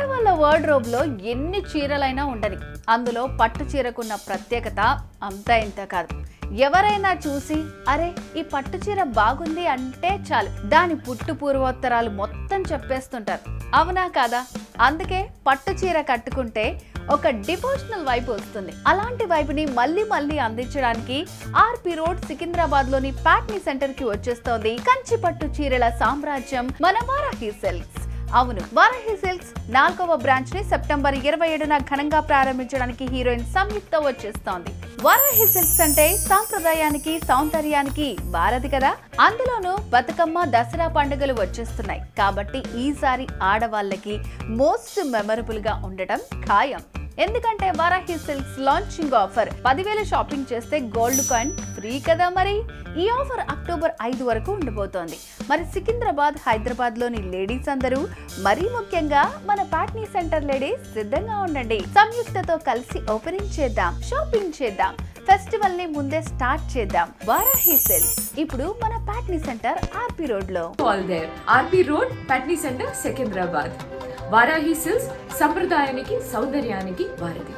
ఆడవాళ్ళ వార్డ్రోబ్ లో ఎన్ని చీరలైనా ఉండని, అందులో పట్టు చీరకున్న ప్రత్యేకత అంతా ఇంత కాదు. ఎవరైనా చూసి అరే ఈ పట్టు చీర బాగుంది అంటే చాలు దాని పుట్టు పూర్వోత్తరాలు మొత్తం చెప్పేస్తుంటారు. అవునా కాదా? అందుకే పట్టు చీర కట్టుకుంటే ఒక డివోషనల్ వైబ్ వస్తుంది. అలాంటి వైబ్ని మళ్ళీ మళ్ళీ అందించడానికి ఆర్పి రోడ్ సికింద్రాబాద్ లోని ప్యాట్నీ సెంటర్ కి వచ్చేస్తోంది కంచి పట్టు చీరల సామ్రాజ్యం మన వారాహి సిల్క్స్. అవును, వారాహి సిల్క్స్ 4వ బ్రాంచ్ ని సెప్టెంబర్ 27న ఘనంగా ప్రారంభించడానికి హీరోయిన్ సంయుక్త వచ్చేస్తోంది. వారాహి సిల్క్స్ అంటే సాంప్రదాయానికి సౌందర్యానికి వారధి కదా. అందులోనూ బతుకమ్మ దసరా పండుగలు వచ్చేస్తున్నాయి కాబట్టి ఈసారి ఆడవాళ్ళకి మోస్ట్ మెమరబుల్ గా ఉండటం ఖాయం. ఎందుకంటే Varahi silks launching offer 10,000 shopping చేస్తే గోల్డ్ కాయిన్ ఫ్రీ కదా. మరి ఈ ఆఫర్ అక్టోబర్ 5 వరకు ఉండబోతోంది. మరి సికింద్రాబాద్, హైదరాబాద్ లోని లేడీస్ అందరూ, మరీ ముఖ్యంగా మన ప్యాట్నీ సెంటర్ లేడీస్ సిద్ధంగా ఉండండి. సంయుక్తతో కలిసి ఓపెనింగ్ చేద్దాం, షాపింగ్ చేద్దాం, ఫెస్టివల్ ని ముందే స్టార్ట్ చేద్దాం. వారాహి సిల్క్స్ ఇప్పుడు మన ప్యాట్నీ సెంటర్ ఆర్పి రోడ్ లో. ఆర్పి road, Patny centre, Secunderabad. Varahi silks సంప్రదాయానికి సౌందర్యానికి వారధి.